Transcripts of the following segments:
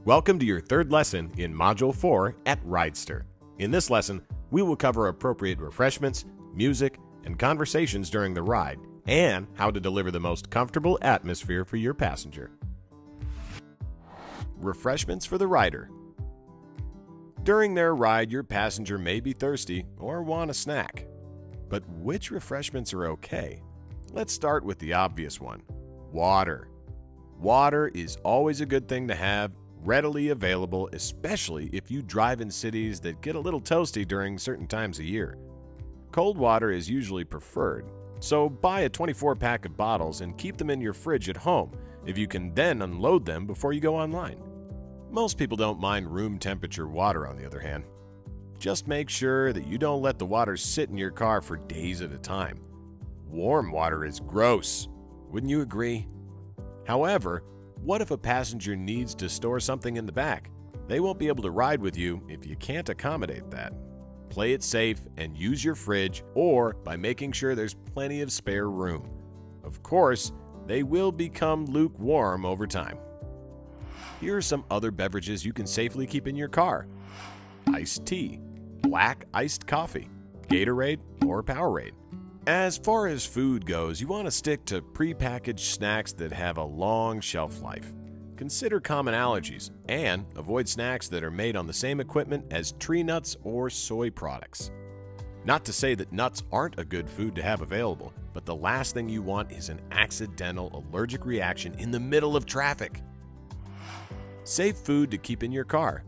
Welcome to your third lesson in Module 4 at Ridester. In this lesson, we will cover appropriate refreshments, music, and conversations during the ride, and how to deliver the most comfortable atmosphere for your passenger. Refreshments for the rider. During their ride, your passenger may be thirsty or want a snack. But which refreshments are okay? Let's start with the obvious one: water. Water is always a good thing to have, readily available, especially if you drive in cities that get a little toasty during certain times of year. Cold water is usually preferred, so buy a 24-pack of bottles and keep them in your fridge at home if you can then unload them before you go online. Most people don't mind room temperature water, on the other hand. Just make sure that you don't let the water sit in your car for days at a time. Warm water is gross, wouldn't you agree? However, what if a passenger needs to store something in the back? They won't be able to ride with you if you can't accommodate that. Play it safe and use your fridge, or by making sure there's plenty of spare room. Of course, they will become lukewarm over time. Here are some other beverages you can safely keep in your car: iced tea, black iced coffee, Gatorade, or Powerade. As far as food goes, you want to stick to prepackaged snacks that have a long shelf life. Consider common allergies and avoid snacks that are made on the same equipment as tree nuts or soy products. Not to say that nuts aren't a good food to have available, but the last thing you want is an accidental allergic reaction in the middle of traffic. Safe food to keep in your car: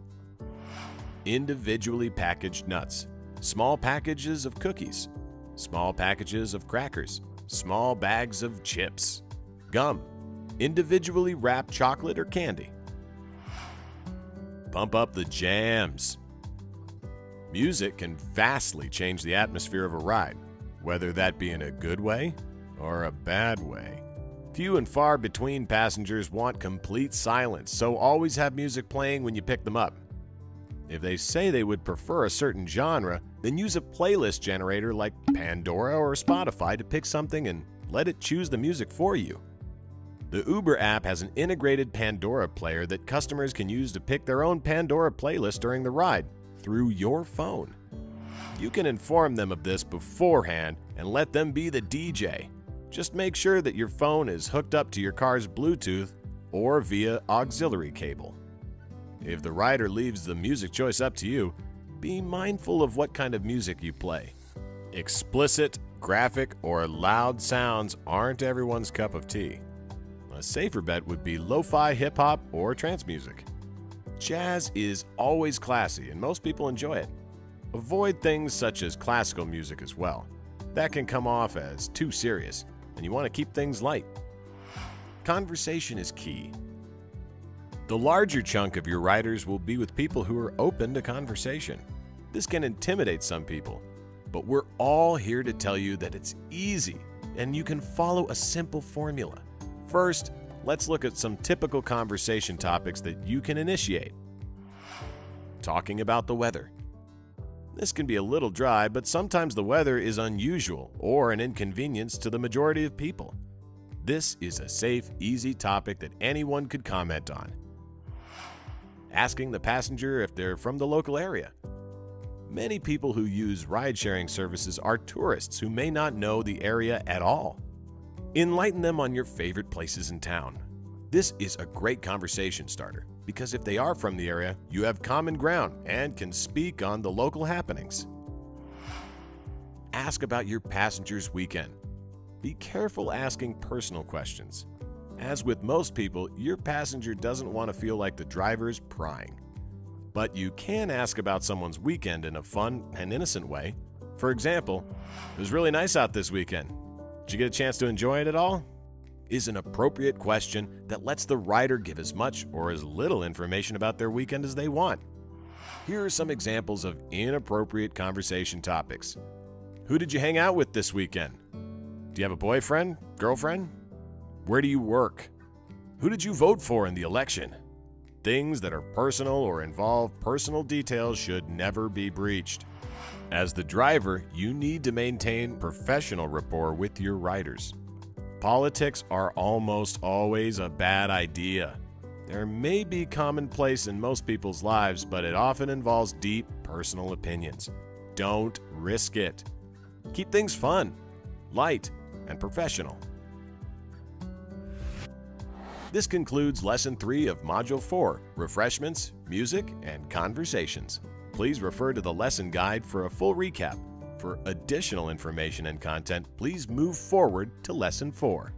individually packaged nuts, small packages of cookies, small packages of crackers, small bags of chips, gum, individually wrapped chocolate or candy. Pump up the jams. Music can vastly change the atmosphere of a ride, whether that be in a good way or a bad way. Few and far between passengers want complete silence, so always have music playing when you pick them up. If they say they would prefer a certain genre, then use a playlist generator like Pandora or Spotify to pick something and let it choose the music for you. The Uber app has an integrated Pandora player that customers can use to pick their own Pandora playlist during the ride through your phone. You can inform them of this beforehand and let them be the DJ. Just make sure that your phone is hooked up to your car's Bluetooth or via auxiliary cable. If the rider leaves the music choice up to you, be mindful of what kind of music you play. Explicit, graphic, or loud sounds aren't everyone's cup of tea. A safer bet would be lo-fi hip-hop or trance music. Jazz is always classy and most people enjoy it. Avoid things such as classical music as well. That can come off as too serious, and you want to keep things light. Conversation is key. The larger chunk of your riders will be with people who are open to conversation. This can intimidate some people, but we're all here to tell you that it's easy and you can follow a simple formula. First, let's look at some typical conversation topics that you can initiate. Talking about the weather. This can be a little dry, but sometimes the weather is unusual or an inconvenience to the majority of people. This is a safe, easy topic that anyone could comment on. Asking the passenger if they're from the local area. Many people who use ride-sharing services are tourists who may not know the area at all. Enlighten them on your favorite places in town. This is a great conversation starter because if they are from the area, you have common ground and can speak on the local happenings. Ask about your passenger's weekend. Be careful asking personal questions. As with most people, your passenger doesn't want to feel like the driver's prying. But you can ask about someone's weekend in a fun and innocent way. For example, "It was really nice out this weekend. Did you get a chance to enjoy it at all?" is an appropriate question that lets the rider give as much or as little information about their weekend as they want. Here are some examples of inappropriate conversation topics. Who did you hang out with this weekend? Do you have a boyfriend, girlfriend? Where do you work? Who did you vote for in the election? Things that are personal or involve personal details should never be breached. As the driver, you need to maintain professional rapport with your riders. Politics are almost always a bad idea. There may be commonplace in most people's lives, but it often involves deep personal opinions. Don't risk it. Keep things fun, light, and professional. This concludes Lesson 3 of Module 4, Refreshments, Music, and Conversations. Please refer to the lesson guide for a full recap. For additional information and content, please move forward to Lesson 4.